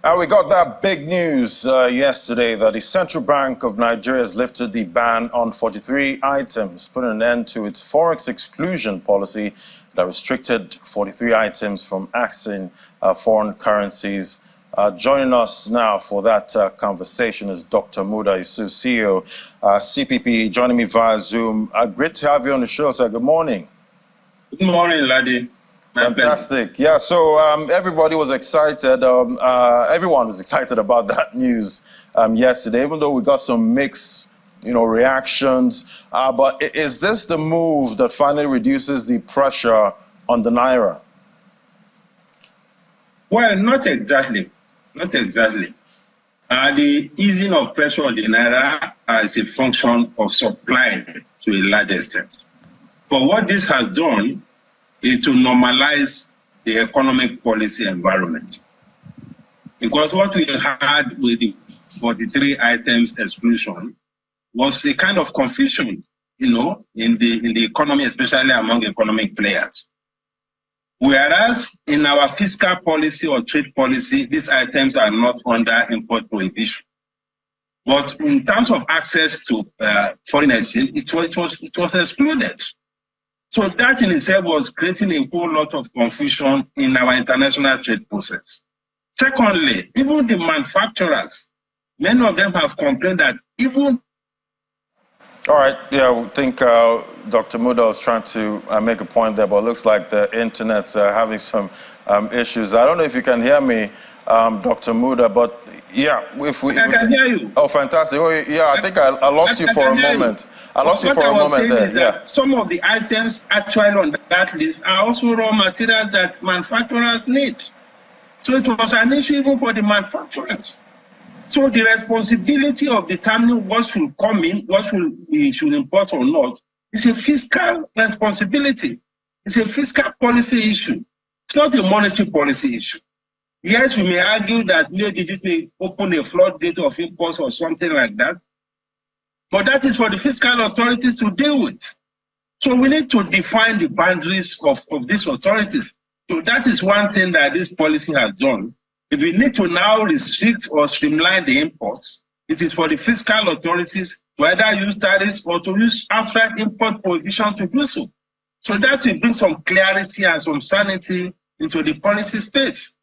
We got that big news yesterday that the Central Bank of Nigeria has lifted the ban on 43 items, putting an end to its forex exclusion policy that restricted 43 items from accessing foreign currencies. Joining us now for that conversation is Dr. Muda Yusuf, CEO, CPP, joining me via Zoom. Great to have you on the show, sir. Good morning. Good morning, Ladi. Fantastic. Yeah, so everybody was excited. Everyone was excited about that news yesterday, even though we got some mixed, reactions. But is this the move that finally reduces the pressure on the Naira? Well, not exactly. Not exactly. The easing of pressure on the Naira is a function of supply to a large extent. But what this has done is to normalize the economic policy environment. Because what we had with the 43 items exclusion was a kind of confusion, in the economy, especially among economic players. Whereas in our fiscal policy or trade policy, these items are not under import prohibition. But in terms of access to foreign exchange, it was excluded. So that in itself was creating a whole lot of confusion in our international trade process. Secondly, even the manufacturers, many of them have complained that even... All right, yeah, I think Dr. Muda was trying to make a point there, but it looks like the internet's having some issues. I don't know if you can hear me, Dr. Muda, but yeah, I can hear you. Oh, fantastic. Oh, yeah, I think I lost you for a moment. I lost you for a moment there. Yeah. Some of the items actually on that list are also raw materials that manufacturers need. So it was an issue even for the manufacturers. So the responsibility of determining what should come in, what we should import or not, is a fiscal responsibility. It's a fiscal policy issue. It's not a monetary policy issue. Yes, we may argue that maybe this may open a floodgate of imports or something like that, but that is for the fiscal authorities to deal with. So we need to define the boundaries of these authorities. So that is one thing that this policy has done. If we need to now restrict or streamline the imports, it is for the fiscal authorities to either use tariffs or to use abstract import prohibition to do so. So that will bring some clarity and some sanity into the policy space.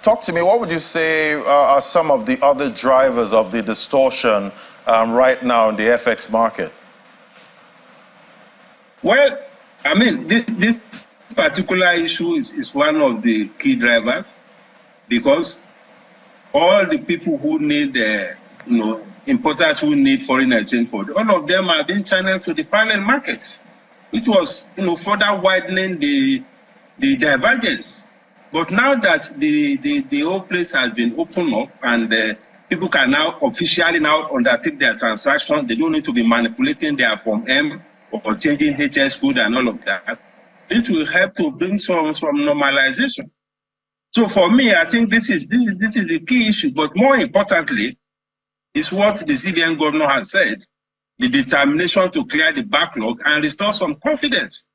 Talk to me, what would you say are some of the other drivers of the distortion right now in the FX market? Well, I mean, this particular issue is one of the key drivers, because all the people who need, importers who need foreign exchange for, all of them are being channeled to the parallel markets, which was, further widening the divergence. But now that the whole place has been opened up and people can now officially now undertake their transactions, they don't need to be manipulating their Form M or changing HS code and all of that. It will help to bring some normalization. So for me, I think this is a key issue. But more importantly, is what the CBN governor has said: the determination to clear the backlog and restore some confidence.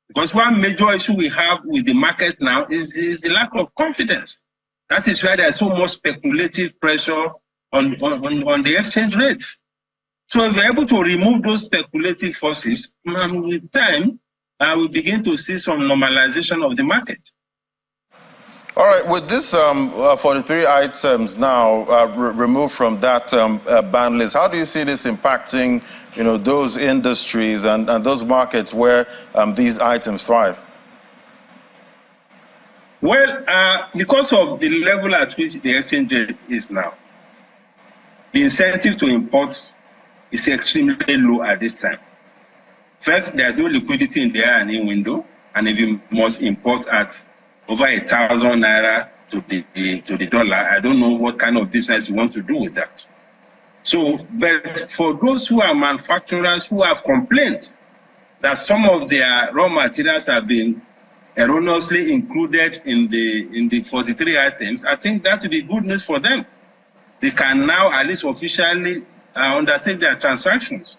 Because one major issue we have with the market now is the lack of confidence. That is why there's so much speculative pressure on the exchange rates. So if we're able to remove those speculative forces, with time, we begin to see some normalization of the market. All right, with this 43 items now removed from that ban list, how do you see this impacting those industries and those markets where these items thrive? Well, because of the level at which the exchange rate is now, the incentive to import is extremely low at this time. First, there's no liquidity in the I&E window, and if you must import at over 1,000 naira to the dollar, I don't know what kind of business you want to do with that. So, but for those who are manufacturers who have complained that some of their raw materials have been erroneously included in the 43 items, I think that would be good news for them. They can now at least officially undertake their transactions.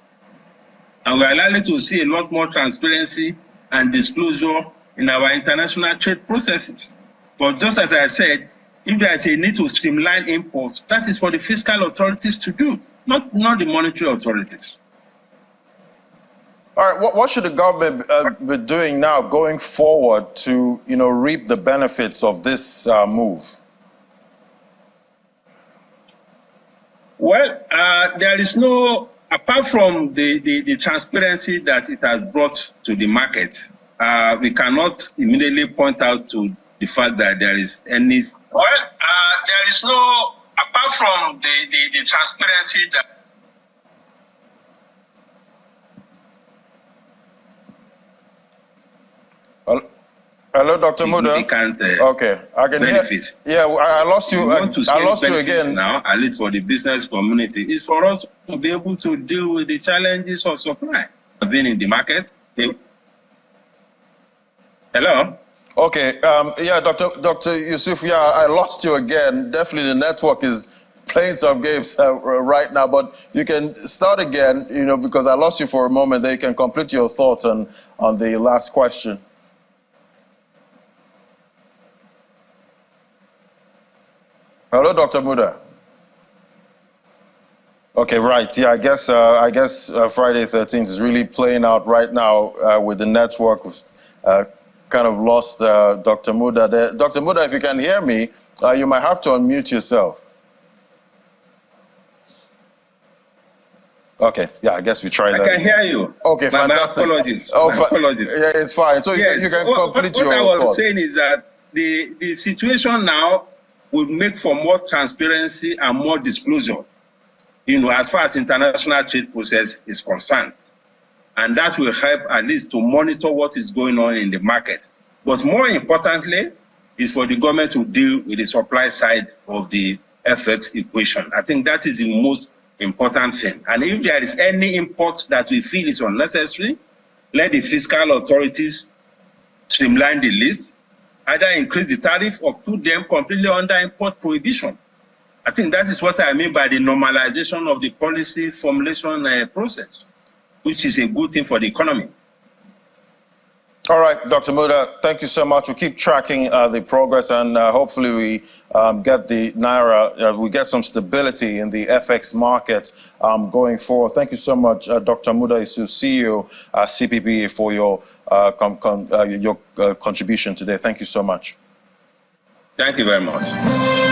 And we're likely to see a lot more transparency and disclosure in our international trade processes. But just as I said, if there is a need to streamline imports, that is for the fiscal authorities to do, not the monetary authorities. All right, what should the government be doing now going forward to, reap the benefits of this move? Well, there is no, apart from the transparency that it has brought to the market, we cannot immediately point out to the fact that there is any. Well, there is no, apart from the transparency that. Hello, Dr. Muda. Okay, I can hear. Yeah, I lost you. I lost you again. Now, at least for the business community, is for us to be able to deal with the challenges of supply being in the market. Hello. Okay. Yeah, Dr. Yusuf. Yeah, I lost you again. Definitely, the network is playing some games right now. But you can start again. Because I lost you for a moment. Then you can complete your thoughts on the last question. Hello, Dr. Muda. Okay, right. Yeah, I guess Friday 13th is really playing out right now with the network. Kind of lost Dr. Muda there. Dr. Muda, if you can hear me, you might have to unmute yourself. Okay, yeah, I guess we try that. I can hear you. Okay, fantastic. My apologies. My apologies. Yeah, it's fine. So yes, you can complete your thought. What I was saying is that the situation now would make for more transparency and more disclosure, as far as international trade process is concerned. And that will help at least to monitor what is going on in the market. But more importantly, is for the government to deal with the supply side of the FX equation. I think that is the most important thing. And if there is any import that we feel is unnecessary, let the fiscal authorities streamline the list, either increase the tariff or put them completely under import prohibition. I think that is what I mean by the normalization of the policy formulation process, which is a good thing for the economy. All right, Dr. Muda, thank you so much. We'll keep tracking the progress, and hopefully we get the Naira, we get some stability in the FX market going forward. Thank you so much, Dr. Muda Isu, CEO, CPP, for your contribution today. Thank you so much. Thank you very much.